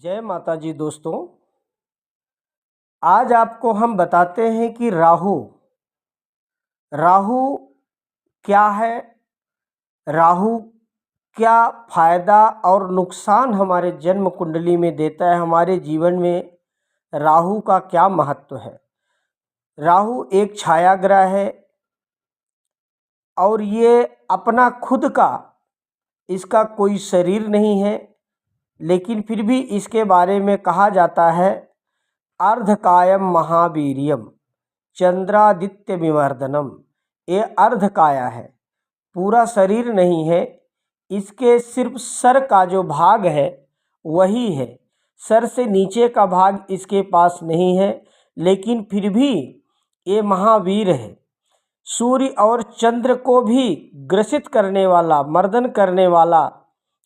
जय माता जी दोस्तों। आज आपको हम बताते हैं कि राहु राहु क्या है, राहु क्या फायदा और नुकसान हमारे जन्म कुंडली में देता है, हमारे जीवन में राहु का क्या महत्व है। राहु एक छाया ग्रह है और ये अपना खुद का इसका कोई शरीर नहीं है, लेकिन फिर भी इसके बारे में कहा जाता है अर्धकायम महावीर्यम चंद्रादित्य विवर्धनम। ये अर्धकाया है, पूरा शरीर नहीं है, इसके सिर्फ सर का जो भाग है वही है। सर से नीचे का भाग इसके पास नहीं है, लेकिन फिर भी ये महावीर है। सूर्य और चंद्र को भी ग्रसित करने वाला, मर्दन करने वाला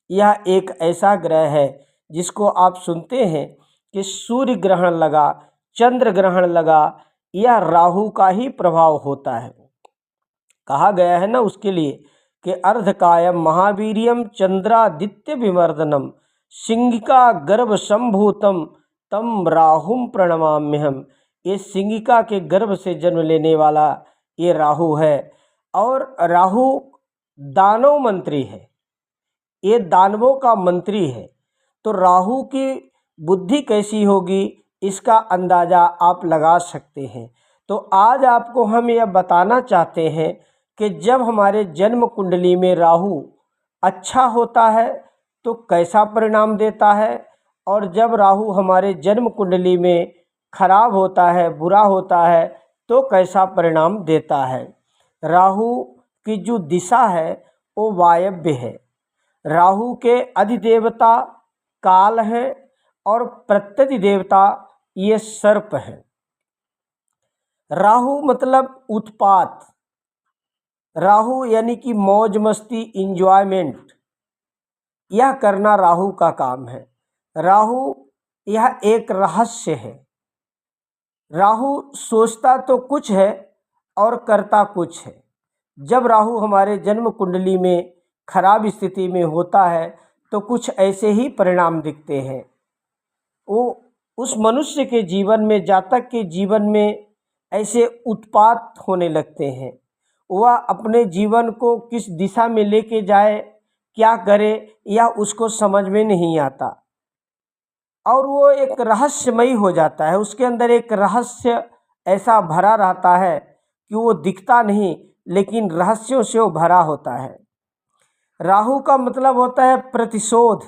यह एक ऐसा ग्रह है जिसको आप सुनते हैं कि सूर्य ग्रहण लगा, चंद्र ग्रहण लगा, यह राहु का ही प्रभाव होता है। कहा गया है ना उसके लिए कि अर्धकायम महावीर्यम चंद्रादित्य विवर्धनम सिंहिका गर्भ संभूतम तम राहुम प्रणमाम्यहम। ये सिंहिका के गर्भ से जन्म लेने वाला ये राहु है और राहु दानव मंत्री है, ये दानवों का मंत्री है। तो राहु की बुद्धि कैसी होगी इसका अंदाज़ा आप लगा सकते हैं। तो आज आपको हम यह बताना चाहते हैं कि जब हमारे जन्म कुंडली में राहु अच्छा होता है तो कैसा परिणाम देता है, और जब राहु हमारे जन्म कुंडली में खराब होता है, बुरा होता है, तो कैसा परिणाम देता है। राहु की जो दिशा है वो वायव्य है। राहु के अधिदेवता काल है और प्रत्यधि देवता ये सर्प है। राहु मतलब उत्पात, राहु यानी कि मौज मस्ती, इंजॉयमेंट, यह करना राहु का काम है। राहु यह एक रहस्य है। राहु सोचता तो कुछ है और करता कुछ है। जब राहु हमारे जन्म कुंडली में खराब स्थिति में होता है तो कुछ ऐसे ही परिणाम दिखते हैं। वो उस मनुष्य के जीवन में, जातक के जीवन में ऐसे उत्पात होने लगते हैं। वह अपने जीवन को किस दिशा में लेके जाए, क्या करे, यह उसको समझ में नहीं आता और वो एक रहस्यमयी हो जाता है। उसके अंदर एक रहस्य ऐसा भरा रहता है कि वो दिखता नहीं, लेकिन रहस्यों से वो भरा होता है। राहु का मतलब होता है प्रतिशोध।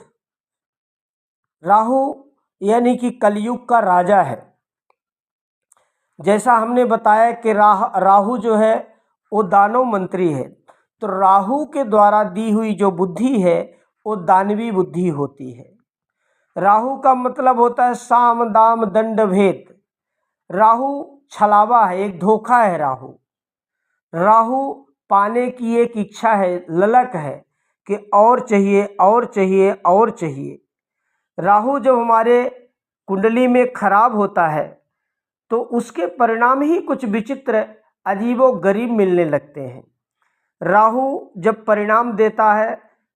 राहु यानी कि कलयुग का राजा है। जैसा हमने बताया कि राहु जो है वो दानव मंत्री है, तो राहु के द्वारा दी हुई जो बुद्धि है वो दानवी बुद्धि होती है। राहु का मतलब होता है साम दाम दंड भेद। राहु छलावा है, एक धोखा है। राहु पाने की एक इच्छा है, ललक है कि और चाहिए और चाहिए और चाहिए। राहु जब हमारे कुंडली में खराब होता है तो उसके परिणाम ही कुछ विचित्र, अजीबो गरीब मिलने लगते हैं। राहु जब परिणाम देता है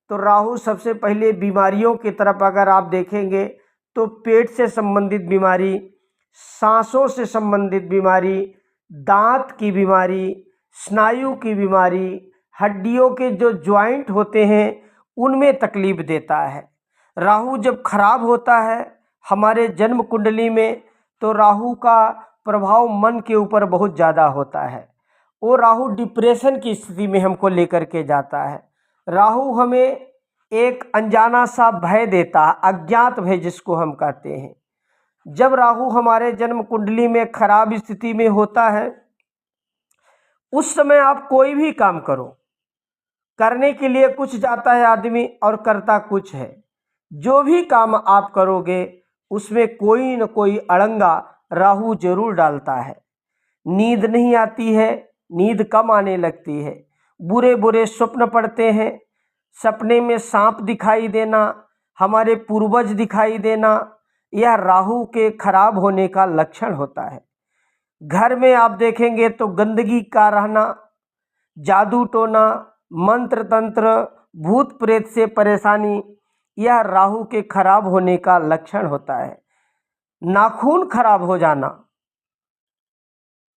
तो राहु सबसे पहले बीमारियों की तरफ अगर आप देखेंगे तो पेट से संबंधित बीमारी, सांसों से संबंधित बीमारी, दांत की बीमारी, स्नायु की बीमारी, हड्डियों के जो ज्वाइंट होते हैं उनमें तकलीफ देता है। राहु जब खराब होता है हमारे जन्म कुंडली में तो राहु का प्रभाव मन के ऊपर बहुत ज़्यादा होता है। वो राहु डिप्रेशन की स्थिति में हमको लेकर के जाता है। राहु हमें एक अनजाना सा भय देता है, अज्ञात भय जिसको हम कहते हैं। जब राहु हमारे जन्म कुंडली में खराब स्थिति में होता है उस समय आप कोई भी काम करो, करने के लिए कुछ जाता है आदमी और करता कुछ है। जो भी काम आप करोगे उसमें कोई न कोई अड़ंगा राहु जरूर डालता है। नींद नहीं आती है, नींद कम आने लगती है, बुरे बुरे स्वप्न पड़ते हैं, सपने में सांप दिखाई देना, हमारे पूर्वज दिखाई देना, यह राहु के खराब होने का लक्षण होता है। घर में आप देखेंगे तो गंदगी का रहना, जादू टोना, मंत्र तंत्र, भूत प्रेत से परेशानी, यह राहु के खराब होने का लक्षण होता है। नाखून खराब हो जाना,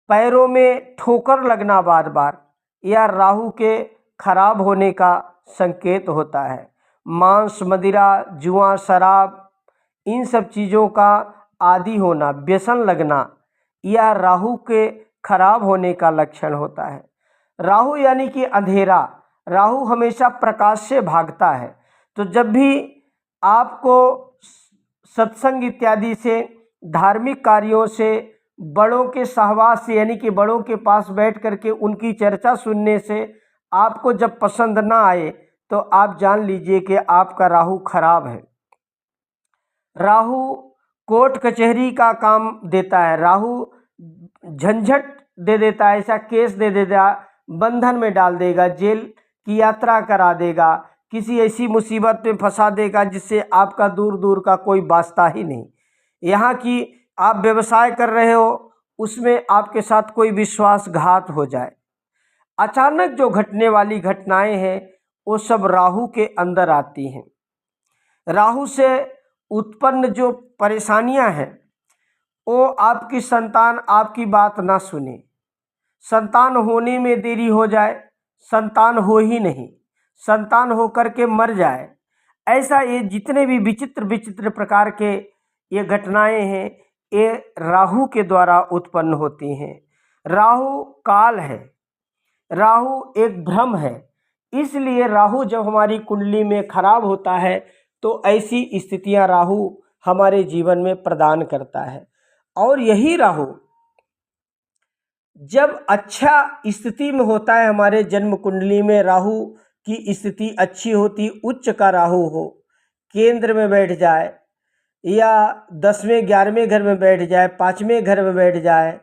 पैरों में ठोकर लगना बार बार, यह राहु के खराब होने का संकेत होता है। मांस, मदिरा, जुआ, शराब, इन सब चीज़ों का आदी होना, व्यसन लगना, यह राहु के खराब होने का लक्षण होता है। राहु यानी कि अंधेरा। राहु हमेशा प्रकाश से भागता है। तो जब भी आपको सत्संग इत्यादि से, धार्मिक कार्यों से, बड़ों के सहवास से यानी कि बड़ों के पास बैठ करके उनकी चर्चा सुनने से आपको जब पसंद ना आए तो आप जान लीजिए कि आपका राहु खराब है। राहु कोर्ट कचहरी का काम देता है। राहु झंझट दे देता है, ऐसा केस दे देगा, बंधन में डाल देगा, जेल की यात्रा करा देगा, किसी ऐसी मुसीबत में फंसा देगा जिससे आपका दूर दूर का कोई वास्ता ही नहीं। यहाँ की आप व्यवसाय कर रहे हो, उसमें आपके साथ कोई विश्वासघात हो जाए, अचानक जो घटने वाली घटनाएं हैं वो सब राहु के अंदर आती हैं। राहु से उत्पन्न जो परेशानियां हैं वो आपकी संतान आपकी बात ना सुने, संतान होने में देरी हो जाए, संतान हो ही नहीं, संतान होकर के मर जाए, ऐसा ये जितने भी विचित्र विचित्र प्रकार के ये घटनाएं हैं ये राहु के द्वारा उत्पन्न होती हैं। राहु काल है, राहु एक भ्रम है, इसलिए राहु जब हमारी कुंडली में खराब होता है तो ऐसी स्थितियां राहु हमारे जीवन में प्रदान करता है। और यही राहु जब अच्छा स्थिति में होता है, हमारे जन्म कुंडली में राहु की स्थिति अच्छी होती, उच्च का राहु हो, केंद्र में बैठ जाए या 10वें 11वें घर में बैठ जाए, 5वें घर में बैठ जाए,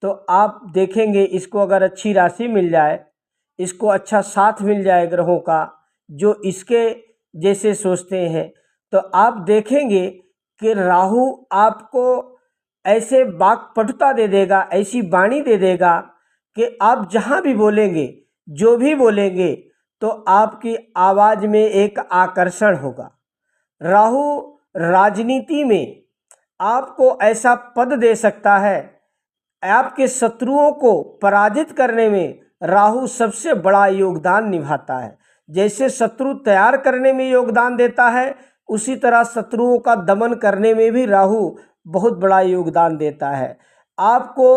तो आप देखेंगे इसको अगर अच्छी राशि मिल जाए, इसको अच्छा साथ मिल जाए ग्रहों का जो इसके जैसे सोचते हैं, तो आप देखेंगे कि राहु आपको ऐसे वाक्पटुता दे देगा, ऐसी वाणी दे देगा कि आप जहाँ भी बोलेंगे, जो भी बोलेंगे तो आपकी आवाज़ में एक आकर्षण होगा। राहु राजनीति में आपको ऐसा पद दे सकता है, आपके शत्रुओं को पराजित करने में राहु सबसे बड़ा योगदान निभाता है। जैसे शत्रु तैयार करने में योगदान देता है, उसी तरह शत्रुओं का दमन करने में भी राहु बहुत बड़ा योगदान देता है। आपको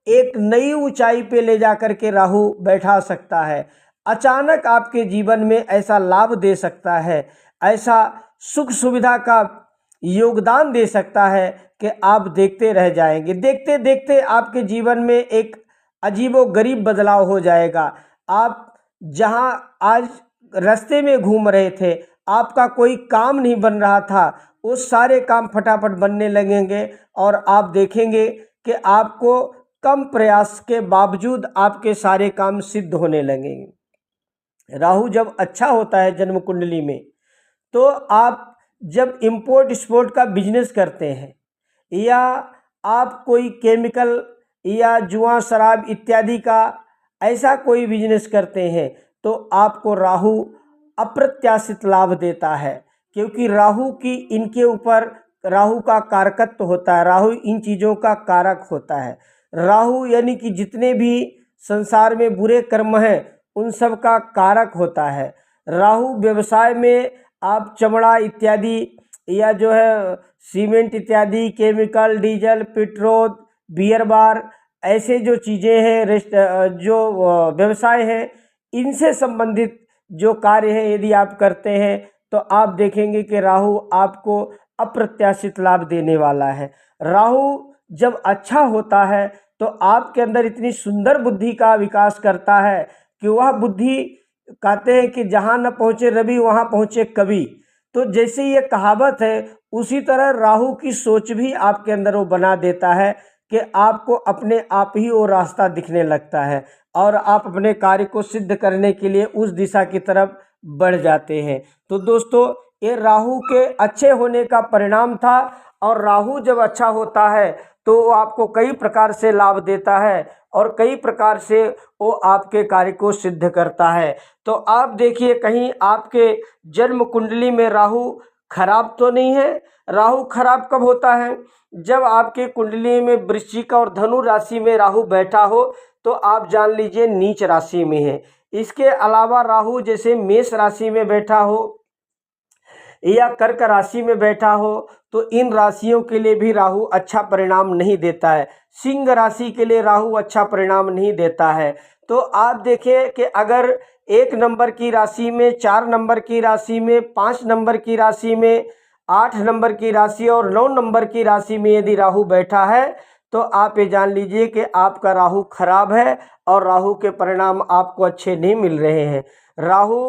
एक नई ऊंचाई पे ले जा कर के राहु बैठा सकता है, अचानक आपके जीवन में ऐसा लाभ दे सकता है, ऐसा सुख सुविधा का योगदान दे सकता है कि आप देखते रह जाएंगे। देखते देखते आपके जीवन में एक अजीबोगरीब बदलाव हो जाएगा। आप जहां आज रास्ते में घूम रहे थे, आपका कोई काम नहीं बन रहा था, वो सारे काम फटाफट बनने लगेंगे और आप देखेंगे कि आपको कम प्रयास के बावजूद आपके सारे काम सिद्ध होने लगेंगे। राहु जब अच्छा होता है जन्म कुंडली में, तो आप जब इंपोर्ट एक्सपोर्ट का बिजनेस करते हैं या आप कोई केमिकल या जुआ शराब इत्यादि का ऐसा कोई बिजनेस करते हैं तो आपको राहु अप्रत्याशित लाभ देता है, क्योंकि राहु की इनके ऊपर राहु का कारकत्व होता है, राहु इन चीज़ों का कारक होता है। राहु यानी कि जितने भी संसार में बुरे कर्म हैं उन सब का कारक होता है। राहु व्यवसाय में आप चमड़ा इत्यादि या जो है सीमेंट इत्यादि, chemical, diesel, petrol, beer bar, ऐसे जो चीज़ें हैं, जो व्यवसाय है, इनसे संबंधित जो कार्य है यदि आप करते हैं तो आप देखेंगे कि राहु आपको अप्रत्याशित लाभ देने वाला है। राहु जब अच्छा होता है तो आपके अंदर इतनी सुंदर बुद्धि का विकास करता है कि वह बुद्धि, कहते हैं कि जहाँ न पहुँचे रवि वहाँ पहुँचे कवि। तो जैसे ये कहावत है, उसी तरह राहु की सोच भी आपके अंदर वो बना देता है कि आपको अपने आप ही वो रास्ता दिखने लगता है और आप अपने कार्य को सिद्ध करने के लिए उस दिशा की तरफ बढ़ जाते हैं। तो दोस्तों, ये राहु के अच्छे होने का परिणाम था। और राहु जब अच्छा होता है तो वो आपको कई प्रकार से लाभ देता है और कई प्रकार से वो आपके कार्य को सिद्ध करता है। तो आप देखिए, कहीं आपके जन्म कुंडली में राहु खराब तो नहीं है। राहु खराब कब होता है? जब आपके कुंडली में वृश्चिक और धनु राशि में राहु बैठा हो तो आप जान लीजिए नीच राशि में है। इसके अलावा राहु जैसे मेष राशि में बैठा हो या कर्क राशि में बैठा हो तो इन राशियों के लिए भी राहु अच्छा परिणाम नहीं देता है। सिंह राशि के लिए राहु अच्छा परिणाम नहीं देता है। तो आप देखें कि अगर 1 नंबर की राशि में, 4 नंबर की राशि में, 5 नंबर की राशि में, 8 नंबर की राशि और 9 नंबर की राशि में यदि राहु बैठा है तो आप ये जान लीजिए कि आपका राहु खराब है और राहु के परिणाम आपको अच्छे नहीं मिल रहे हैं। राहु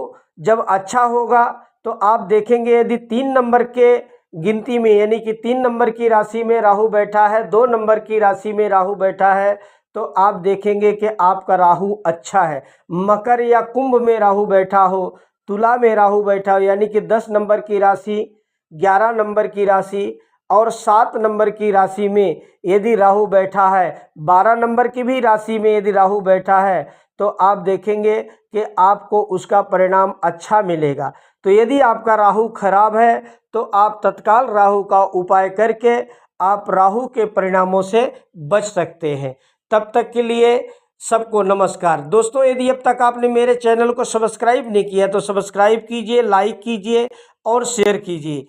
जब अच्छा होगा तो आप देखेंगे यदि 3 नंबर के गिनती में यानी कि 3 नंबर की राशि में राहु बैठा है, 2 नंबर की राशि में राहु बैठा है तो आप देखेंगे कि आपका राहु अच्छा है। मकर या कुंभ में राहु बैठा हो, तुला में राहु बैठा हो यानी कि 10 नंबर की राशि, 11 नंबर की राशि और 7 नंबर की राशि में यदि राहु बैठा है, 12 नंबर की भी राशि में यदि राहु बैठा है तो आप देखेंगे कि आपको उसका परिणाम अच्छा मिलेगा। तो यदि आपका राहु खराब है तो आप तत्काल राहु का उपाय करके आप राहु के परिणामों से बच सकते हैं। तब तक के लिए सबको नमस्कार। दोस्तों, यदि अब तक आपने मेरे चैनल को सब्सक्राइब नहीं किया तो सब्सक्राइब कीजिए, लाइक कीजिए और शेयर कीजिए।